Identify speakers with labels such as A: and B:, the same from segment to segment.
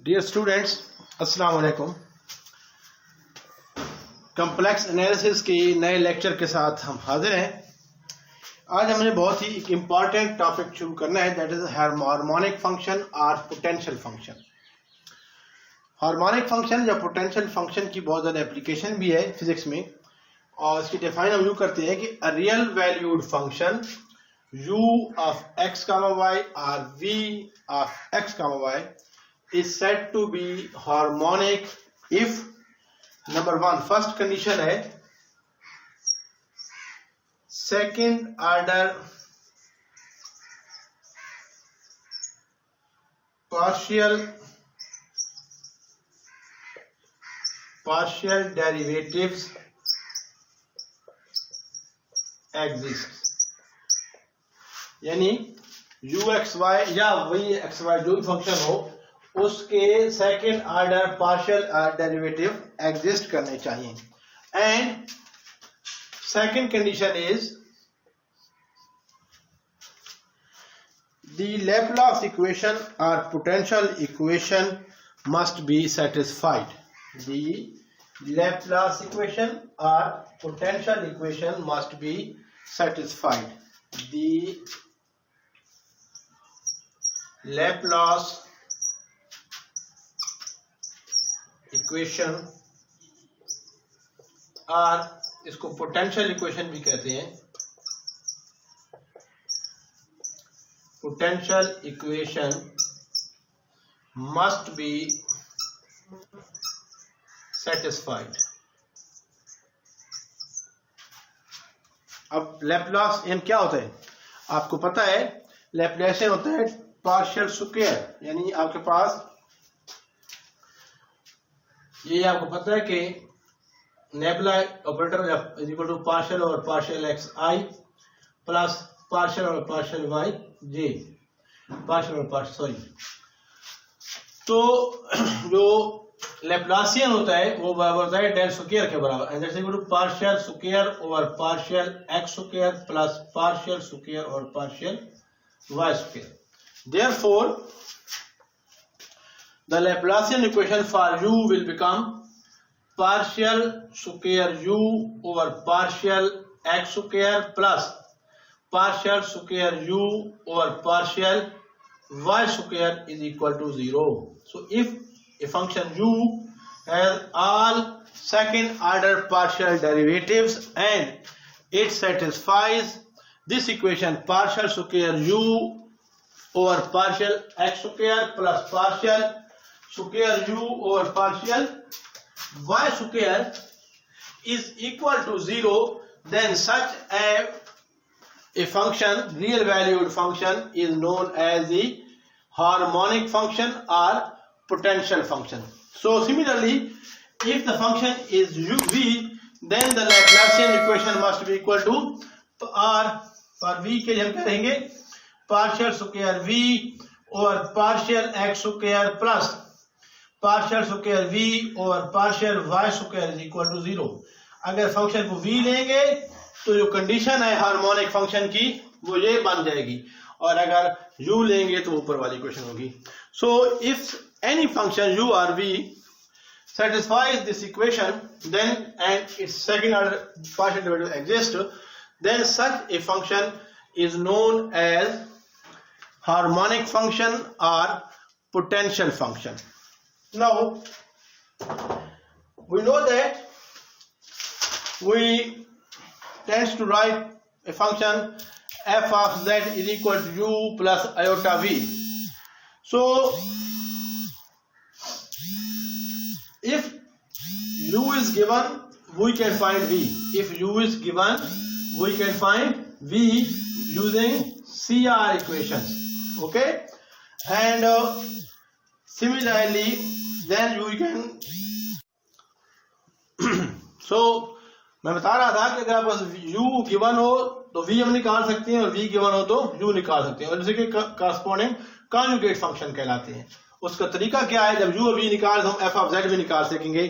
A: Dear students, अस्सलाम वालेकुम। Complex analysis के नए लेक्चर के साथ हम हाजिर हैं। आज हमने बहुत ही एक इम्पॉर्टेंट टॉपिक शुरू करना है, दैट इज हार्मोनिक फंक्शन और पोटेंशियल फंक्शन। हार्मोनिक फंक्शन या पोटेंशियल फंक्शन की बहुत ज़्यादा एप्लीकेशन भी है फिजिक्स में, और इसकी डिफाइन हम यूँ करते हैं कि a real valued function u of x comma y or v of x comma y is said to be harmonic if number one, first condition है second order partial derivatives exist, यानी u x y या वही x y जो भी function हो उसके second order partial derivative exist करने चाहिए। And second condition is the Laplace equation और potential equation must be satisfied. The Laplace equation और potential equation must be satisfied. The Laplace equation और इसको पोटेंशियल इक्वेशन भी कहते हैं। Potential equation must be satisfied. अब लैप्लासियन क्या होता है आपको पता है। लैप्लासियन होता है पार्शियल स्क्वायर, यानी आपके पास ये आपको पता है कि nabla operator is equal to partial और partial x i plus partial और पार्शियल वाई जे, पार्शियल और पार्शियल सॉरी। तो जो लैप्लासियन होता है वो बराबर होता है डेल स्क्वायर के बराबर, and that's equal to partial square over partial x square plus partial square और partial y square. Therefore the Laplacian equation for u will become partial square u over partial x square plus partial square u over partial y square is equal to 0। So if a function u has all second order partial derivatives and it satisfies this equation, partial square u over partial x square plus partial square u over partial y square is equal to 0, then such a function, real valued function, is known as the harmonic function or potential function. So similarly, if the function is v, then the Laplacian equation must be equal to r for v के लिए हम क्या करेंगे partial square v और partial x square plus partial square v और partial y square is equal to 0। अगर function को v लेंगे तो जो कंडीशन है हार्मोनिक फंक्शन की वो ये बन जाएगी, और अगर u लेंगे तो ऊपर वाली इक्वेशन होगी। So if any function u or v satisfies this equation, then and its second order partial derivative exists, then such a function is known as harmonic function or potential function. Now we know that we tend to write a function f of z is equal to u plus iota v. So if u is given, we can find v. If u is given, we can find v using CR equations. Okay, and similarly, then you can so मैं बता रहा था कि अगर आपके पास u given हो तो v हम निकाल सकते हैं, और v गिवन हो तो u निकाल सकते हैं, और जैसे कि कॉरस्पॉन्डिंग कॉन्जुगेट फंक्शन कहलाते हैं। उसका तरीका क्या है, जब u और v निकाल तो हम f ऑफ z भी निकाल सकेंगे।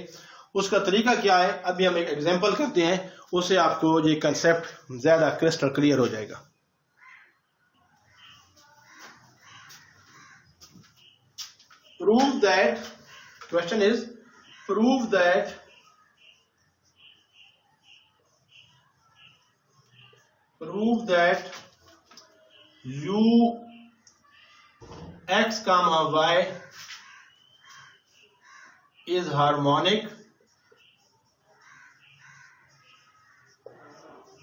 A: उसका तरीका क्या है, अभी हम एक एग्जांपल करते हैं, उससे आपको ये कंसेप्ट ज्यादा क्रिस्टल क्लियर हो जाएगा। prove that, question is prove that u x comma y is harmonic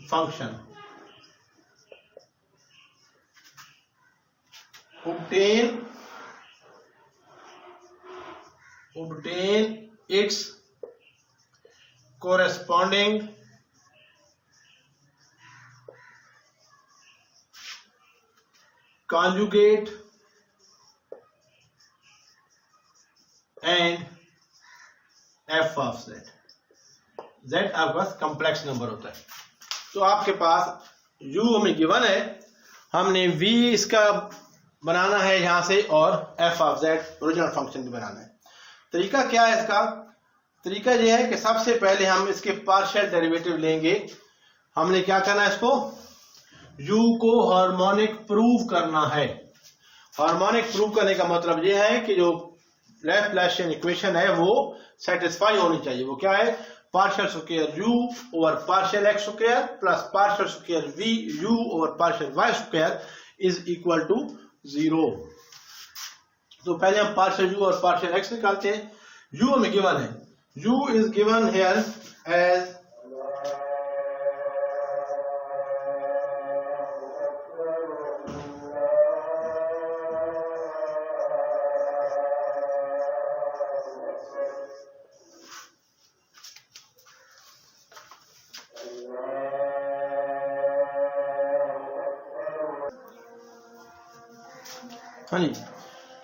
A: function. Obtain its corresponding conjugate and f of z. z आपके पास कॉम्प्लेक्स नंबर होता है। तो आपके पास u हमें गिवन है, हमने v इसका बनाना है यहां से और f of z original function भी बनाना है। तरीका क्या है इसका? तरीका यह है कि सबसे पहले हम इसके पार्शियल डेरिवेटिव लेंगे। हमने क्या करना है, इसको u को हार्मोनिक प्रूव करना है। हार्मोनिक प्रूव करने का मतलब यह है कि जो लैप्लासियन इक्वेशन है वो सेटिस्फाई होनी चाहिए। वो क्या है? Partial square u over partial x square plus partial square v u over partial y square is equal to 0। तो पहले हम पार्शियल u और पार्शियल x निकालते हैं। u हमें गिवन है, u is given here as हाँ जी,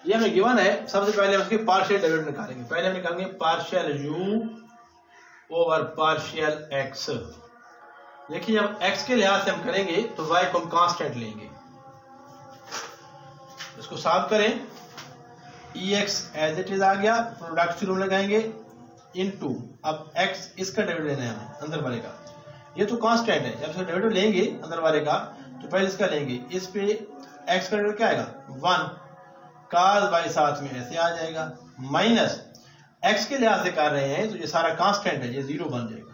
A: ये हमें गिवन है। सबसे पहले हम इसके पार्शियल डेरिवेटिव निकालेंगे। पहले हम निकालेंगे partial u over partial x। देखिए जब x के लिहाज से हम करेंगे तो y को हम कांस्टेंट लेंगे। इसको सॉल्व करें, ex एज इट इज आ गया, प्रोडक्ट थ्योरम लगाएंगे इनटू, अब x इसका डेरिवेटिव लेना है हमें, अंदर वाले का। ये तो कांस्टेंट है, जब इसका डेरिवेटिव लेंगे अंदर वाले का तो पहले इसका लेंगे। इस पे x का डेरिवेटिव क्या आएगा 1, cos y साथ में ऐसे आ जाएगा, माइनस x के लिहाज से कर रहे हैं तो ये सारा कांस्टेंट है, ये 0 बन जाएगा,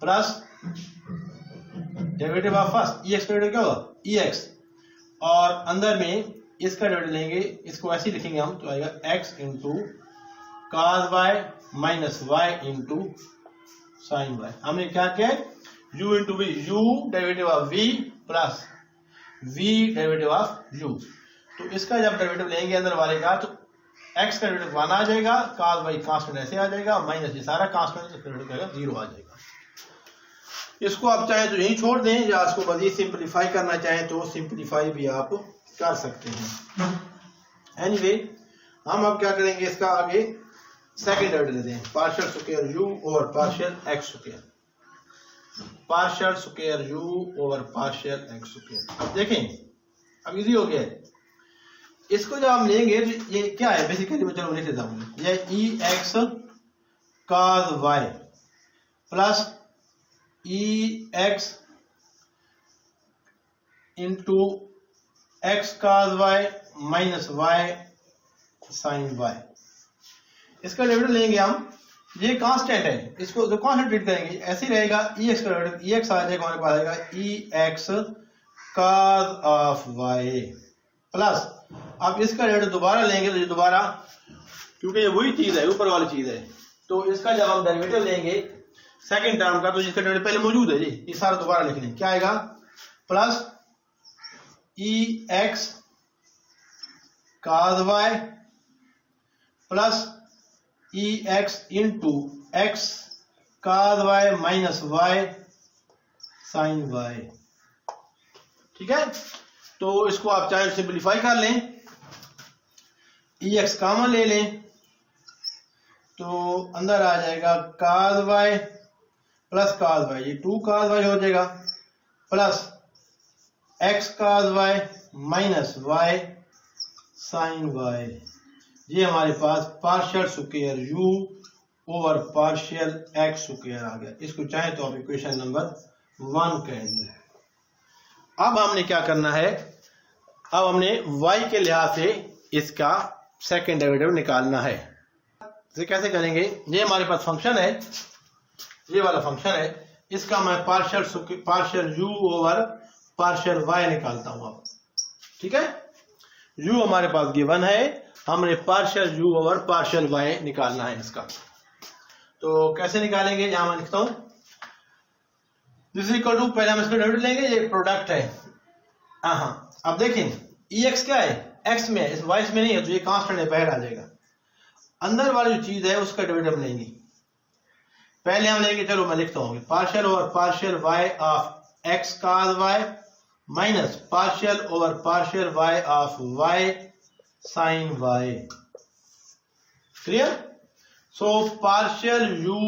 A: plus derivative of first ex का डेरिवेटिव क्या होगा ex, और अंदर में इसका डेरिवेटिव लेंगे, इसको ऐसे लिखेंगे हम तो आएगा x into cos y minus y into sin y। हमने क्या किया u into v, u derivative of v plus v derivative of u। तो इसका जब डेरिवेटिव लेंगे अंदर वाले का तो x का डेरिवेटिव 1 आ जाएगा, cos y कांस्टेंट ऐसे आ जाएगा, माइनस ये सारा कांस्टेंट तो डेरिवेटिव आएगा 0 आ जाएगा। इसको आप चाहें तो यही छोड़ दें, या इसको मजीद सिंपलीफाई करना चाहें तो सिंपलीफाई भी आप कर सकते हैं। एनीवे हम अब क्या करेंगे, इसका आगे सेकंड डेरिवेटिव लेते हैं, partial square u over partial x square, partial square u over partial x square. अब देखें अब इजी हो गया है। इसको जब हम लेंगे तो ये क्या है बेसिकली, मैं चलो लिख देता हूं, ये ex cos y plus ex into x cos y minus y sin y। इसका डेरिवेटिव लेंगे हम, ये कांस्टेंट है, इसको जो कांस्टेंट ट्रीट करेंगे ऐसे ही रहेगा। ex का डेरिवेटिव ex आ जाएगा, हमारे पास आएगा ex cos of y plus, अब इसका डेरिवेटिव दोबारा लेंगे तो ये दोबारा, क्योंकि ये वही चीज है, ऊपर वाली चीज है, तो इसका जब हम डेरिवेटिव लेंगे सेकंड टर्म का तो जिसका डेरिवेटिव पहले मौजूद है जी, ये सारा दोबारा लिख लें, क्या आएगा plus ex cos y plus ex into x cos y minus y sin y। ठीक है, तो इसको आप चाहे सिंपलीफाई कर लें, ex कॉमन ले लें तो अंदर आ जाएगा cos y plus cos y, ये 2 cos y हो जाएगा, plus x cos y minus y sin y। ये हमारे पास partial square u over partial x square आ गया। इसको चाहे तो आप इक्वेशन नंबर 1 कहेंगे। अब हमने क्या करना है, अब हमने y के लिहाज से इसका सेकंड डेरिवेटिव निकालना है। इसे कैसे करेंगे? ये हमारे पास फंक्शन है, ये वाला फंक्शन है, इसका मैं partial u over partial y निकालता हूं अब। ठीक है, u हमारे पास गिवन है, हमने partial u over partial y निकालना है इसका। तो कैसे निकालेंगे? यहां मैं लिखता हूं दिस इज इक्वल टू, पहले हम इसका डेरिवेटिव लेंगे, ये प्रोडक्ट है। हाँ, अब देखें ex क्या है, x में है, इस y में नहीं है, तो ये कांस्टेंट है, बाहर आ जाएगा। अंदर वाली जो चीज है उसका डेरिवेटिव लेंगे। पहले हम लेंगे, चलो मैं लिखता हूँ, partial over partial y of x cos y minus partial over partial y of y sin y। Clear? So partial u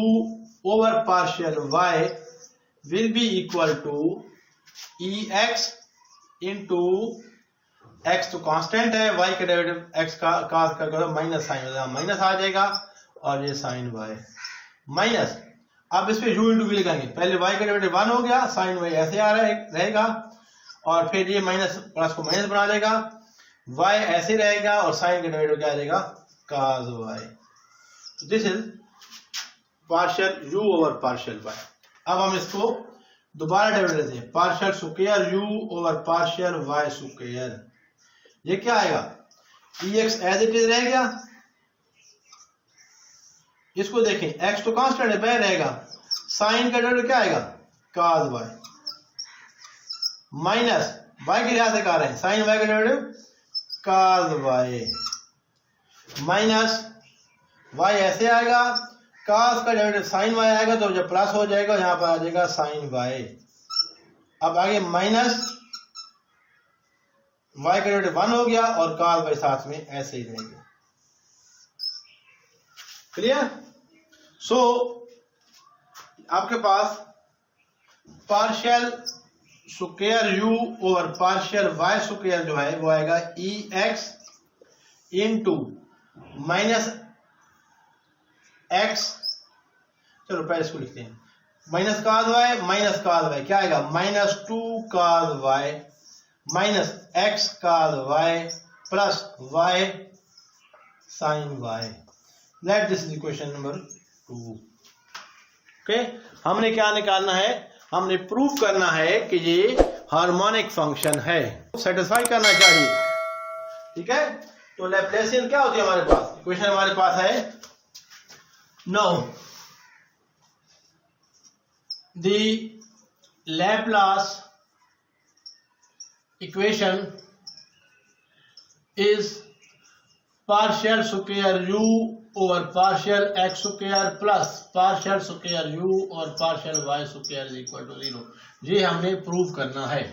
A: over partial y will be equal to ex into x तो constant है, y का derivative x का cos का minus sign हो, minus आ जाएगा, और ये sign y minus, अब इस पे u इंटू v लगाएंगे। पहले y का डेरिवेटिव 1 हो गया, साइन y ऐसे आ रहा है रहेगा, और फिर ये माइनस प्लस को माइनस बना देगा, y ऐसे रहेगा, और साइन का डेरिवेटिव क्या आ जाएगा, cos y। तो this is partial u over partial y। अब हम इसको दोबारा डेरिवेटिव लेते हैं, partial square u over partial y square. ये क्या आएगा, ex एज इट इज रह गया, इसको देखें x तो कांस्टेंट है, बाहर रहेगा, साइन का डेरिवेटिव क्या आएगा, cos y माइनस y के लिहाज से कह रहे हैं, साइन y का derivative cos y minus y ऐसे आएगा, cos का डेरिवेटिव साइन y आएगा, तो जब प्लस हो जाएगा यहां पर आ जाएगा साइन y। अब आगे माइनस y का डेरिवेटिव 1 हो गया, और cos y साथ में ऐसे ही रहेगा। क्लियर? सो आपके पास partial square u over partial y square जो है वो आएगा ex इंटू माइनस x, चलो पहले इसको लिखते हैं, माइनस cos y क्या आएगा, minus 2 cos y minus x cos y plus y sin y। Let this is equation number 2। Okay, हमने क्या निकालना है, हमने प्रूव करना है कि ये हार्मोनिक फंक्शन है, सेटिस्फाई करना चाहिए। ठीक है, तो लैप्लासियन क्या होती है हमारे पास, इक्वेशन हमारे पास है, now the Laplace equation is partial square u over partial x square plus partial square u और partial y square is equal to 0। ये हमने प्रूव करना है।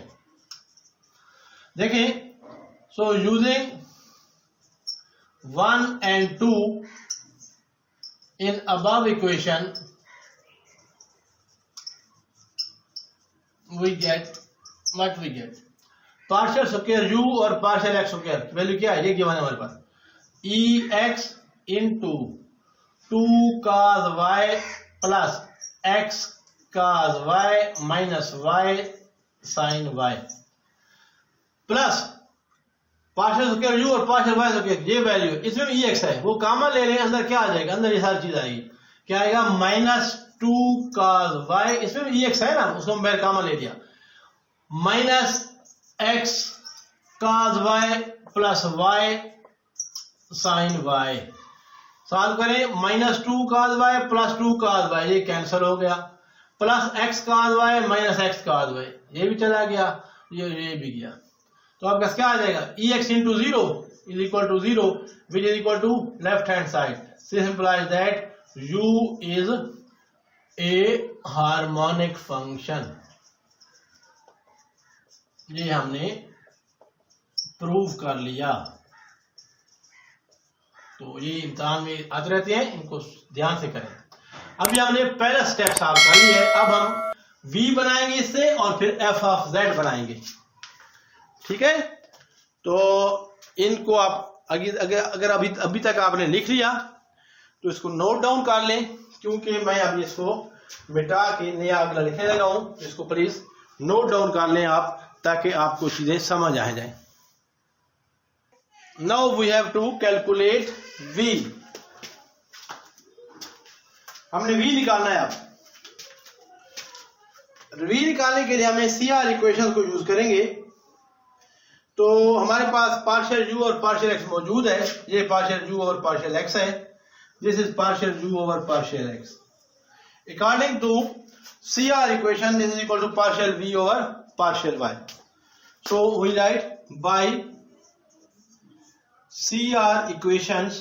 A: देखिए, so using 1 and 2 in above equation we get what we get, partial square u और partial x square value क्या है, ये गिवन है हमारे पास, ex into 2 cos y plus x cos y minus y sin y plus partial square u और partial y square, ये value, इसमें भी ex है, वो कॉमन ले लें, अंदर क्या आ जाएगा, अंदर ये सारी चीज आएगी, क्या आएगा, माइनस 2 cos y, इसमें भी ex है ना, उसको हम बाहर कॉमन ले लिया, minus x cos y plus y sin y। Solve करें, minus 2 cos y plus 2 cos y, ये कैंसिल हो गया, plus x cos y minus x cos y, ये भी चला गया, ये भी गया, तो आपका क्या आ जाएगा, ex into 0 is equal to 0 which is equal to left hand side। This implies that u is a harmonic function। ये हमने प्रूव कर लिया। तो ये इम्तिहान में आते रहते हैं, इनको ध्यान से करें। अभी हमने पहला स्टेप सॉल्व कर लिया है, अब हम v बनाएंगे इससे और फिर f ऑफ z बनाएंगे। ठीक है, तो इनको आप अगर अभी तक आपने लिख लिया तो इसको नोट डाउन कर लें, क्योंकि मैं अभी इसको मिटा के नया अगला लिखने लगा हूं, इसको प्लीज नोट डाउन कर लें आप, ताकि आपको चीजें समझ आ जाए। Now we have to calculate v। हमने v निकालना है। अब v निकालने के लिए हमें CR इक्वेशन को यूज करेंगे। तो हमारे पास पार्शियल u और पार्शियल x मौजूद है। ये पार्शियल u और पार्शियल x है। This is partial u over partial x। According to CR equation, this is equal to partial v over partial y. So we write by CR equations,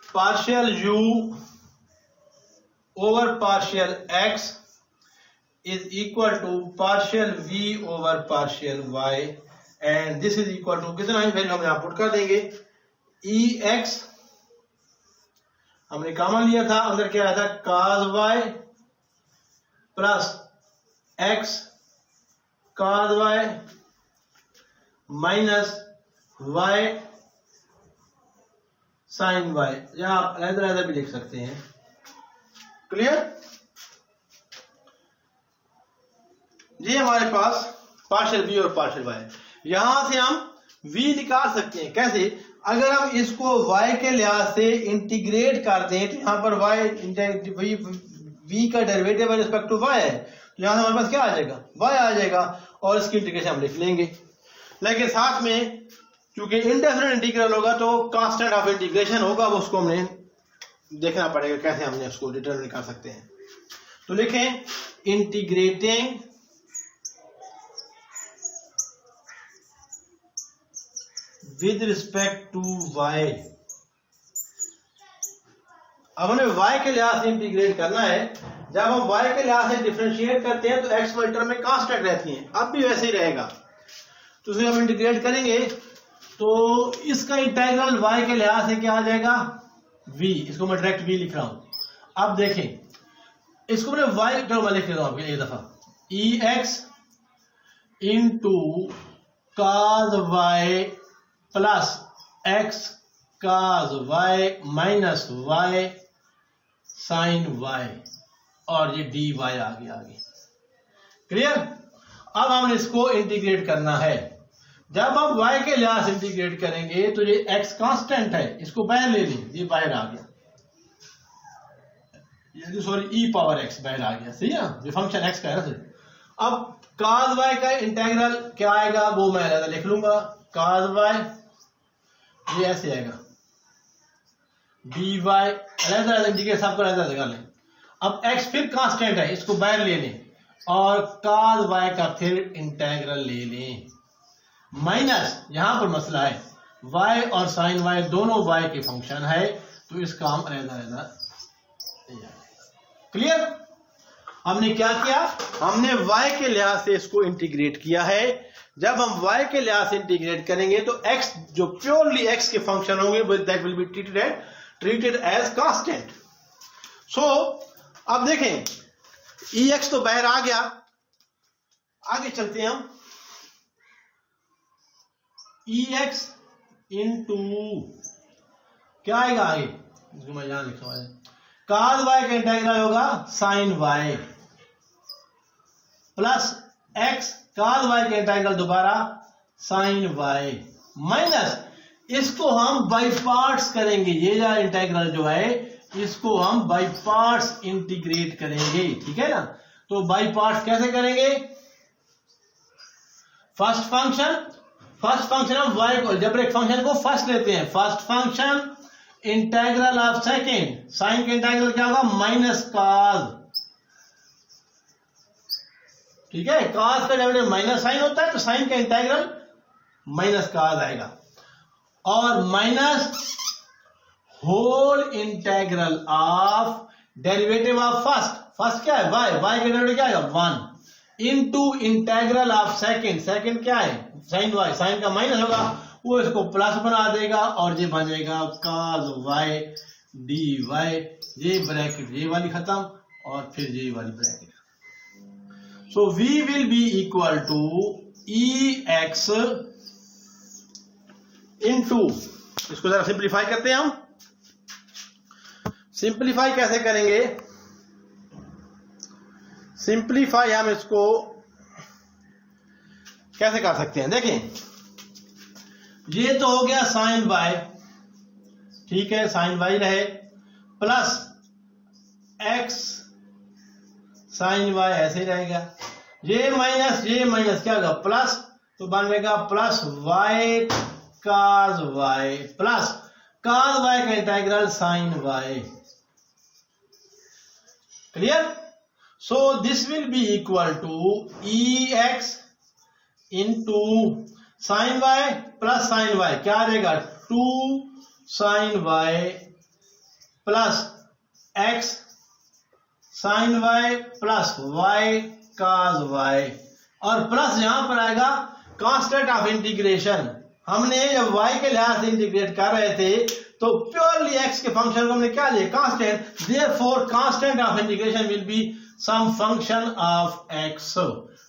A: partial u over partial x is equal to partial v over partial y, and this is equal to कितना है value हम यहाँ put कर देंगे। ex हमने common लिया था, अंदर क्या आया था cos y plus x cos y minus y sin y, या आप अलग भी लिख सकते हैं। क्लियर? ये हमारे पास पार्शियल v और पार्शियल y। यहां से हम v निकाल सकते हैं। कैसे? अगर हम इसको y के लिहाज से इंटीग्रेट कर दें तो यहां पर v का derivative with respect to y है, तो यहां से हमारे पास क्या आ जाएगा? y आ जाएगा, और इसकी इंटीग्रेशन हम लिख लेंगे। लेकिन साथ में क्योंकि इंडेफिनिट इंटीग्रल होगा तो कांस्टेंट ऑफ इंटीग्रेशन होगा, वो उसको हमने देखना पड़ेगा कैसे हमने उसको डिटरमिन कर सकते हैं। तो लिखें integrating with respect to y। अब हमें y के लिहाज से इंटीग्रेट करना है। जब हम y के लिहाज से डिफरेंशिएट करते हैं तो x वाली टर्म में कांस्टेंट रहती हैं, अब भी वैसे ही रहेगा। तो इसे हम इंटीग्रेट करेंगे तो इसका इंटीग्रल y के लिहाज से क्या आ जाएगा? v। इसको मैं डायरेक्ट v लिख रहा हूं। अब देखें, इसको मैंने y टर्म लिख रहा हूं आपके एक दफा, ex into cos y plus x cos y minus y sin y, और ये dy आ गया आगे। क्लियर? अब हमने इसको इंटीग्रेट करना है। जब हम y के लिहाज से इंटीग्रेट करेंगे तो ये x कांस्टेंट है, इसको बाहर ले लें, ये बाहर आ गया, सॉरी e पावर x बाहर आ गया। सही है, ये फंक्शन x का है ना। अब cos y का इंटीग्रल क्या आएगा वो मैं अलग लिख लूंगा। cos y ये ऐसे आएगा, dy अलग इंटीग्रेट सबको अलग कर लें। अब x फिर कांस्टेंट है, इसको बाहर ले लें, और cos y का फिर इंटीग्रल ले लें, माइनस यहां पर मसला है y और sin y दोनों y के फंक्शन है, तो इसका हम अलग। क्लियर? हमने क्या किया? हमने y के लिहाज से इसको इंटीग्रेट किया है। जब हम y के लिहाज से इंटीग्रेट करेंगे तो x जो प्योरली x के फंक्शन होंगे that will be treated as constant. So अब देखें, ex तो बाहर आ गया, आगे चलते हैं हम। ex इंटू क्या आएगा आगे, इसको मैं यहां लिखा हुआ है, cos y का इंटीग्रल होगा sin y plus x cos y का इंटीग्रल दोबारा sin y, माइनस इसको हम बाई पार्ट्स करेंगे। ये जो इंटीग्रल जो है इसको हम बाई पार्ट्स इंटीग्रेट करेंगे, ठीक है ना। तो बाई पार्ट्स कैसे करेंगे? फर्स्ट फंक्शन हम y को अलजेब्रिक फंक्शन को फर्स्ट लेते हैं। First function integral of second, sine का इंटीग्रल क्या होगा? माइनस cos, ठीक है। cos का जब माइनस साइन होता है तो साइन का इंटीग्रल माइनस cos आएगा, और minus whole integral of derivative of first क्या है? y का डेरिवेटिव क्या आएगा? 1 इनटू इंटीग्रल ऑफ सेकंड क्या है? sin y, साइन का माइनस होगा, वो इसको प्लस बना देगा, और ये बन जाएगा cos y dy, ये ब्रैकेट ये वाली खत्म, और फिर ये वाली bracket. So v will be equal to ex into, इसको जरा सिंप्लीफाई करते हैं हम। सिंप्लीफाई कैसे करेंगे? सिंप्लीफाई हम इसको कैसे कर सकते हैं, देखें ये तो हो गया साइन वाई, ठीक है, साइन वाई रहे प्लस एक्स साइन वाई ऐसे ही रहेगा, ये माइनस क्या होगा प्लस, तो बनेगा plus y cos y plus cos y का integral sine y. Clear? So this will be equal to e x into sine y plus sine y, क्या आ जाएगा 2 sine y plus x sine y plus y cos y, और plus यहां पर आएगा constant of integration. हमने जब y के लिहाज से इंटीग्रेट कर रहे थे तो प्योरली x के फंक्शन को हमने क्या लिया constant, therefore constant of integration will be some function of x।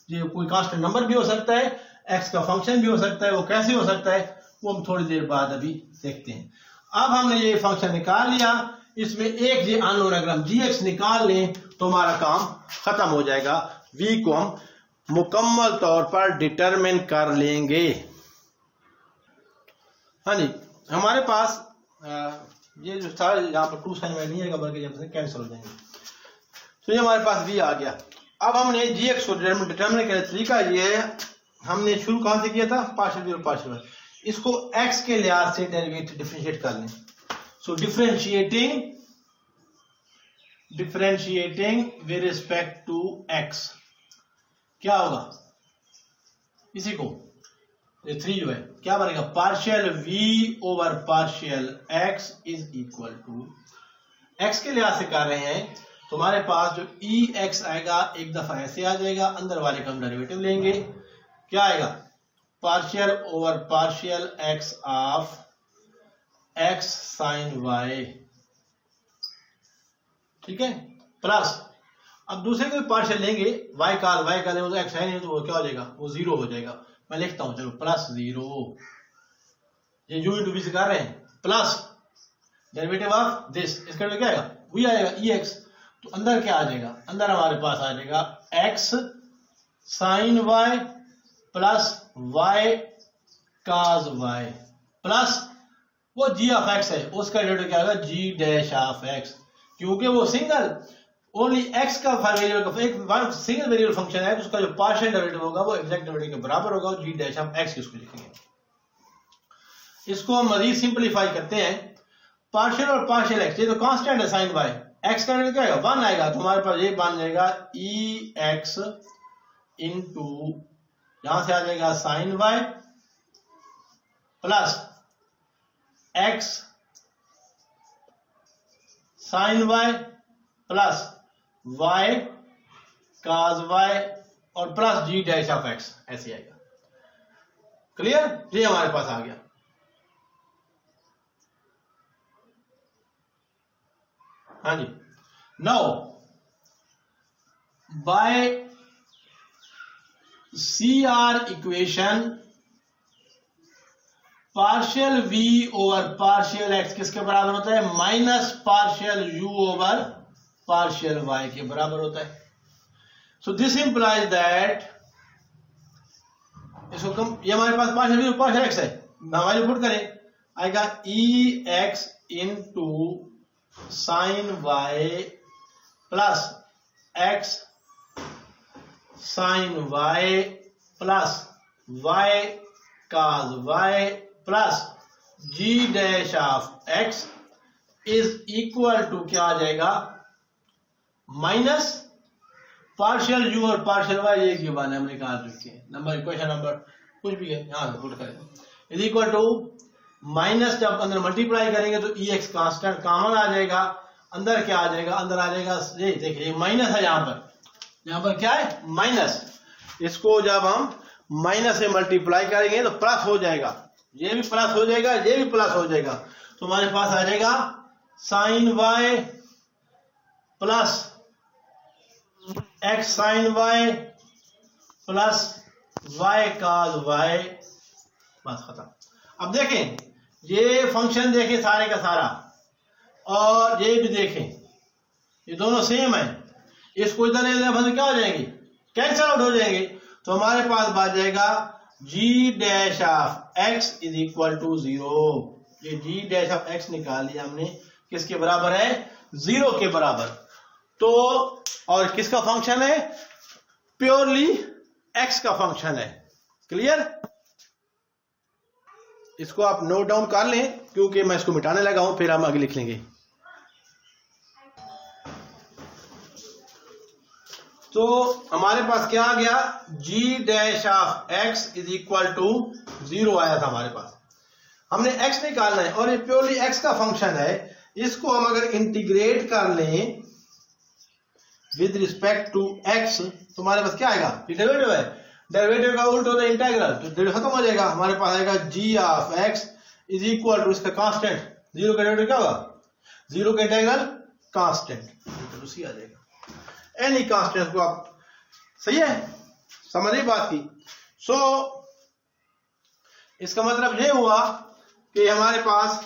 A: ये कोई कांस्टेंट नंबर भी हो सकता है, x का फंक्शन भी हो सकता है, वो कैसे हो सकता है वो हम थोड़ी देर बाद अभी देखते हैं। अब हमने ये फंक्शन निकाल लिया, इसमें एक ये अननोन अगर हम gx निकाल लें तो हमारा काम खत्म हो जाएगा, v को हम मुकम्मल तौर पर डिटरमिन कर लेंगे। हाँ जी, हमारे पास ये जो था यहाँ पर 2 साइन वाई नहीं आएगा बल्कि जब से कैंसिल हो जाएंगे, तो ये हमारे पास v आ गया। अब हमने gx को डिटरमिन करने का तरीका ये है, हमने शुरू कहां से किया था पार्शियल v और पार्शियल वाई, इसको x के लिहाज से डेरिवेटिव डिफरेंशिएट कर लें। So differentiating with respect to x क्या होगा, इसी को ये 3 जो है क्या बनेगा partial v over partial x is equal to, x के लिहाज से कर रहे हैं तो हमारे पास जो ex आएगा एक दफा ऐसे आ जाएगा, अंदर वाले का हम डेरिवेटिव लेंगे, क्या आएगा partial over partial x of x sine y, ठीक है, प्लस अब दूसरे को पार्शियल लेंगे y का लेंगे तो x है नहीं तो वो क्या हो जाएगा वो 0 हो जाएगा। मैं लिखता हूं चलो प्लस 0, ये u इंटू v से कर रहे हैं, प्लस डेरिवेटिव ऑफ दिस, इसका क्या आएगा v आएगा ex, तो अंदर क्या आ जाएगा, अंदर हमारे पास आ जाएगा x sine y plus y cos y plus वो g ऑफ x है उसका डेरिवेटिव क्या होगा g डैश ऑफ x, क्योंकि वो सिंगल ओनली x का वेरिएबल एक सिंगल वेरिएबल फंक्शन है तो उसका जो पार्शियल डेरिवेटिव होगा वो एग्जैक्ट डेरिवेटिव के बराबर होगा, g डैश ऑफ x इसको लिखेंगे। इसको हम मजीद सिंपलीफाई करते हैं, पार्शियल और पार्शियल x ये तो कांस्टेंट है साइन y, x का डेरिवेटिव क्या आएगा 1 आएगा, तो हमारे पास ये बन जाएगा ex इंटू यहां से आ जाएगा sine y plus x sine y plus y cos y और plus g dash of x ऐसे आएगा। क्लियर? ये हमारे पास आ गया। हाँ जी, now by CR equation partial v over partial x किसके बराबर होता है minus partial u over partial y के बराबर होता है। सो दिस इंप्लाइज दैट, इसको कम ये हमारे पास पार्शियल v और पार्शियल x है, हमारे पुट करें आएगा ex into sine y plus x sine y plus y cos y plus g dash of x is equal to क्या आ जाएगा माइनस पार्शियल u और पार्शियल y, एक ही बात है हमने निकाल चुके हैं, नंबर इक्वेशन नंबर कुछ भी है यहां से पुट करें, इज इक्वल टू माइनस जब अंदर मल्टीप्लाई करेंगे तो ex कांस्टेंट कॉमन आ जाएगा, अंदर क्या आ जाएगा अंदर आ जाएगा ये देखिए माइनस है, यहां पर क्या है माइनस, इसको जब हम माइनस से मल्टीप्लाई करेंगे तो प्लस हो जाएगा, ये भी प्लस हो जाएगा ये भी प्लस हो जाएगा, तो हमारे पास आ जाएगा sine y plus x sine y plus y cos y, बस खत्म। अब देखें ये फंक्शन देखें सारे का सारा और ये भी देखें ये दोनों सेम है, इसको इधर क्या हो जाएंगे कैंसिल आउट हो जाएंगे, तो हमारे पास बच जाएगा g dash of x is equal to 0। ये g डैश ऑफ x निकाल लिया हमने, किसके बराबर है? 0 के बराबर। तो और किसका फंक्शन है? प्योरली x का फंक्शन है। क्लियर? इसको आप नोट डाउन कर लें, क्योंकि मैं इसको मिटाने लगा हूं, फिर हम आगे लिख लेंगे। तो हमारे पास क्या आ गया? g dash of x is equal to 0 आया था हमारे पास। हमने x निकालना है और ये प्योरली x का फंक्शन है। इसको हम अगर इंटीग्रेट कर लें विद रिस्पेक्ट टू x तो हमारे पास क्या आएगा? डेरिवेटिव है, डेरिवेटिव का उल्टा होता है इंटीग्रल, तो डेरिवेटिव खत्म हो जाएगा। हमारे पास आएगा g of x is equal to इसका कांस्टेंट, 0 का डेरिवेटिव क्या होगा? 0 का इंटीग्रल कांस्टेंट, उसी आ जाएगा। एनी कांस्टेंट को आप, सही है, समझ रही बात की? सो इसका मतलब ये हुआ कि हमारे पास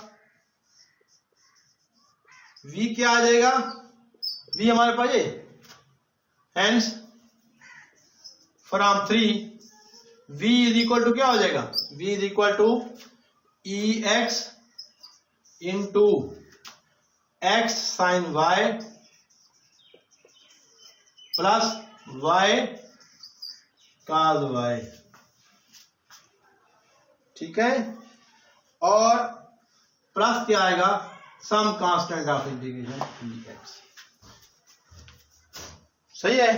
A: v क्या आ जाएगा? v हमारे पास ये hence from 3 v is equal to क्या हो जाएगा? v is equal to ex into x sine y plus y cos y। ठीक है? और प्लस क्या आएगा? Some constant of integration dx। सही है?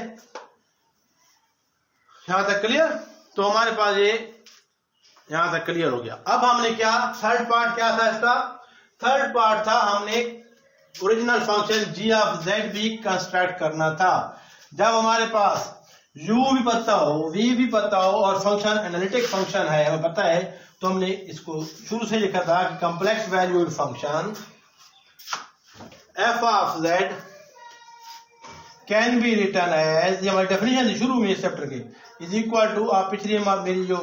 A: यहां तक क्लियर? तो हमारे पास ये यहां तक क्लियर हो गया। अब हमने क्या, थर्ड पार्ट क्या था इसका? थर्ड पार्ट था हमने original function g of z भी कंस्ट्रक्ट करना था। जब हमारे पास u भी पता हो, v भी पता हो और फंक्शन एनालिटिक फंक्शन है, हमें पता है, तो हमने इसको शुरू से लिखा था कि complex valued function f of z can be return as, ये हमारी डेफिनेशन थी शुरू में इस चैप्टर के, इज इक्वल टू, आप पिछली मेरी जो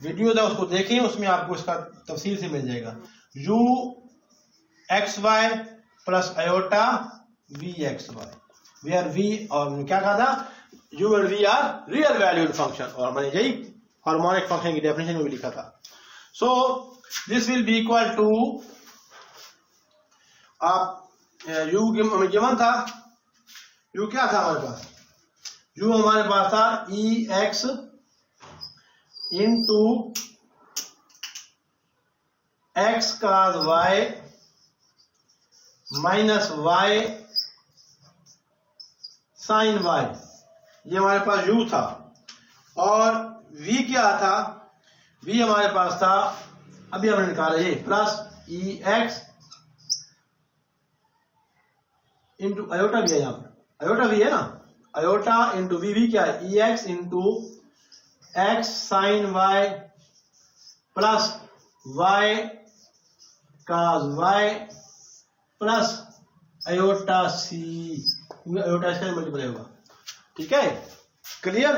A: वीडियो था उसको देखें, उसमें आपको इसका तफसील से मिल जाएगा, u x y plus iota v x y, where v और क्या कहा था? u और v are real valued function, और मैंने यही हार्मोनिक फंक्शन की डेफिनेशन में भी लिखा था। So this will be equal to, आप u गिवन था, u क्या था हमारे पास? u हमारे पास था ex into x cos y minus y sin y, ये हमारे पास u था। और v क्या था? v हमारे पास था, अभी हमने निकाला ये, प्लस ex इंटू आयोटा भी है, यहां पर आयोटा भी है ना, आयोटा इंटू वी क्या है? ex into x sine y plus y cos y plus iota c, iota इसका मल्टीप्लाई होगा। ठीक है? Clear?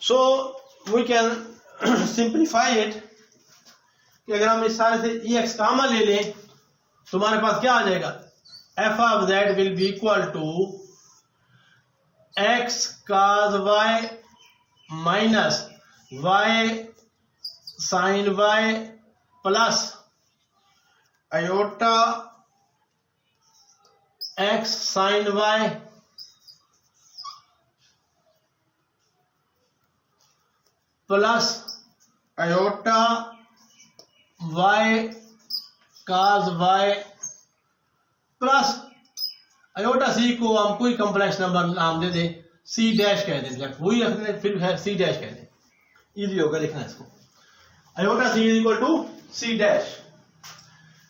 A: So we can simplify it, कि अगर हम इस सारे से ex कॉमन ले लें तो हमारे पास क्या आ जाएगा? f of z will be equal to x cos y minus y sin y plus iota x sin y plus iota y cos y plus iota c को हम कोई कॉम्प्लेक्स नंबर नाम दे दें, c डैश कह दें, वही रखने, फिर c डैश कह दें, इजी होगा लिखना इसको। Iota c is equal to c dash,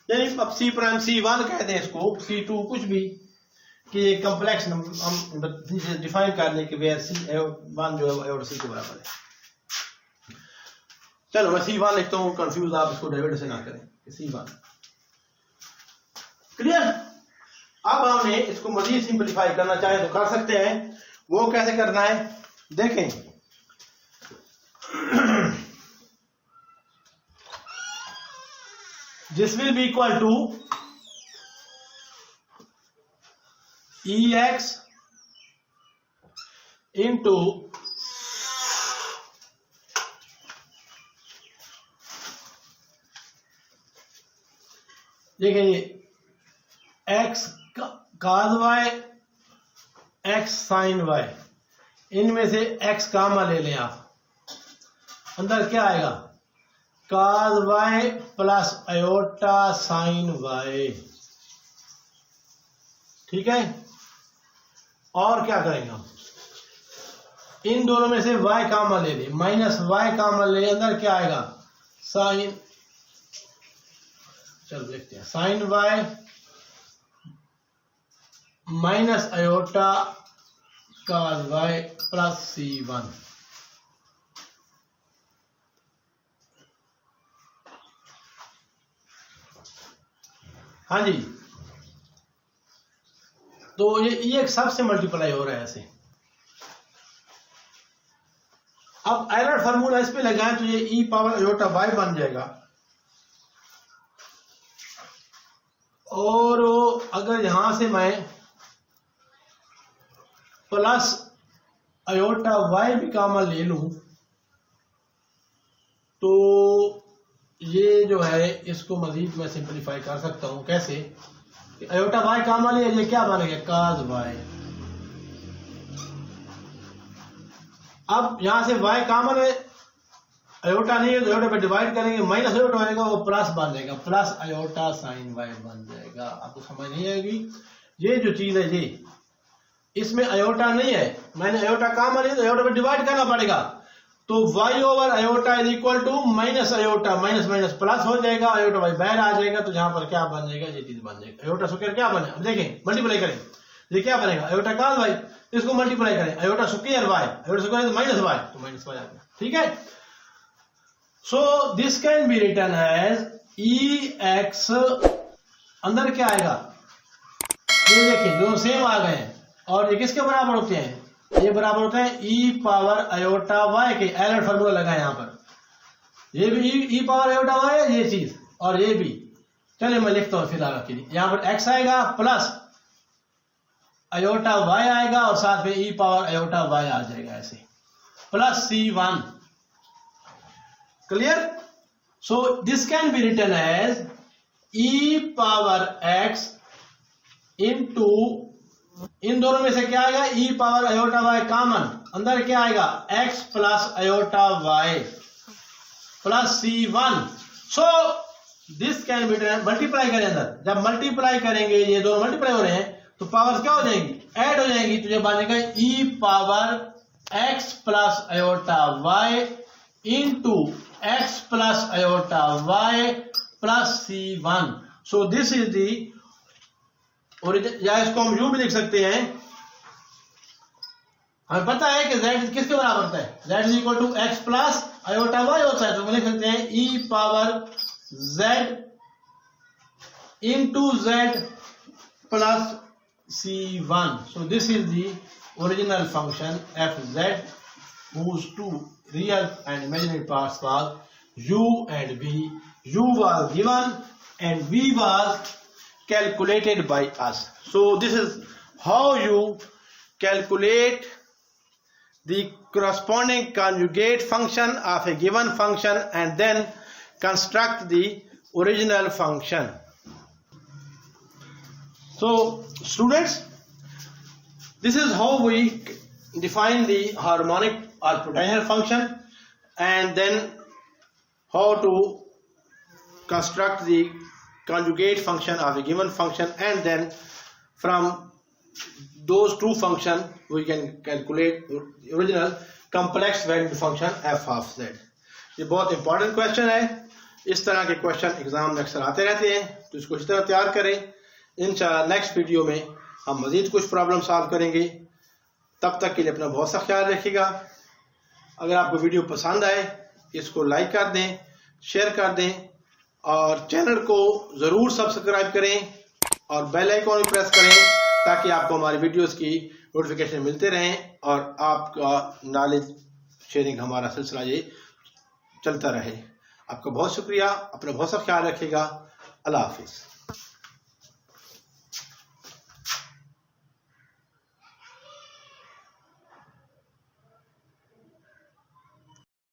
A: यानी अब c प्राइम c1 कहते हैं इसको, c2 कुछ भी, कि एक कॉम्प्लेक्स नंबर हम डिफाइन कर लें कि वेयर c1 जो है आयोटा c के बराबर है। चलो मैं c1 लिखता हूं, कंफ्यूज आप इसको डेरिवेटिव से ना करें, c1 क्लियर। अब हमें इसको मजीद सिंपलीफाई करना चाहे तो कर सकते हैं। वो कैसे करना है देखें। This will be equal to ex into देखिए ये x cos y x sine y, इनमें से x कामा ले लें आप, अंदर क्या आएगा cos y plus iota sign y, ठीक है। और क्या करेंगे हम, इन दोनों में से y कामा ले लें, माइनस y कामा ले लें, अंदर क्या आएगा साइन, चलो देखते हैं, sine y minus iota cos y plus c1। हाँ जी, तो ये एक सबसे मल्टीप्लाई हो रहा है ऐसे। अब एलर फार्मूला इस पे लगाएं तो ये ई पावर अयोटा y बन जाएगा, और अगर यहां से मैं प्लस अयोटा y भी कामन ले लूं तो ये जो है इसको मजीद मैं सिंपलीफाई कर सकता हूं। कैसे, अयोटा y कामन लिया, ये क्या बनेगा cos y। अब यहां से y कामन है, अयोटा नहीं है तो अयोटा पे डिवाइड करेंगे, माइनस अयोटा आएगा वो प्लस बन जाएगा, प्लस अयोटा साइन y बन जाएगा। आपको समझ नहीं आएगी, ये जो चीज है ये इसमें अयोटा नहीं है, मैंने अयोटा कामन लिया तो अयोटा पे डिवाइड करना पड़ेगा, तो y over iota is equal to minus iota, minus minus plus हो जाएगा, अयोटा y बाहर आ जाएगा, तो यहाँ पर क्या बन जाएगा, ये चीज बन जाएगा। अयोटा स्क्वायर क्या बने, अब देखें मल्टीप्लाई करें, ये क्या बनेगा अयोटा cos y, इसको मल्टीप्लाई करें iota square y, iota square minus y, तो माइनस y आ गया, ठीक है। So this can be written as ex, अंदर क्या आएगा, ये देखिए दोनों सेम आ गए हैं, और ये किसके बराबर होते हैं, ये बराबर होता है ई पावर अयोटा y के, एलर फार्मूला लगाए यहां पर, ये भी ई पावर अयोटा y है ये चीज, और ये भी, चलिए मैं लिखता हूं फिलहाल के लिए, यहां पर x आएगा प्लस अयोटा y आएगा, और साथ में ई पावर अयोटा y आ जाएगा ऐसे, plus c1, clear. So this can be written as e power x into, इन दोनों में से क्या आएगा e power iota y common, अंदर क्या आएगा x plus iota y plus c1। So this can be, multiply करें अंदर, जब मल्टीप्लाई करेंगे ये दोनों मल्टीप्लाई हो रहे हैं तो पावर क्या हो जाएंगी, ऐड हो जाएंगी, तो ये बनेगा e power x plus iota y into x plus iota y plus c1। So this is the, और या इसको हम यू भी लिख सकते हैं, हमें पता है कि z किसके बराबर होता है, z is equal to x plus iota y होता है, तो हम लिख सकते हैं e power z into z plus c1। So this is the original function f z whose two real and imaginary parts was u and v. U was given and v was calculated by us. So this is how you calculate the corresponding conjugate function of a given function and then construct the original function. So students, this is how we define the harmonic or potential function, and then how to construct the conjugate function of a given function, and then from those two functions we can calculate the original complex valued function f of z. ये बहुत important question है, इस तरह के question exam में अक्सर आते रहते हैं, तो इसको इस तरह तैयार करें। इंशाल्लाह नेक्स्ट वीडियो में हम मजीद कुछ प्रॉब्लम सॉल्व करेंगे। तब तक के लिए अपना बहुत सा ख्याल रखिएगा। अगर आपको वीडियो पसंद आए इसको लाइक कर दें, शेयर कर दें, और चैनल को ज़रूर सब्सक्राइब करें और बेल आइकॉन भी प्रेस करें ताकि आपको हमारी वीडियोस की नोटिफिकेशन मिलते रहें और आपका नॉलेज शेयरिंग हमारा सिलसिला ये चलता रहे। आपका बहुत शुक्रिया, अपना बहुत सा ख्याल रखिएगा। अल्लाह हाफिज़।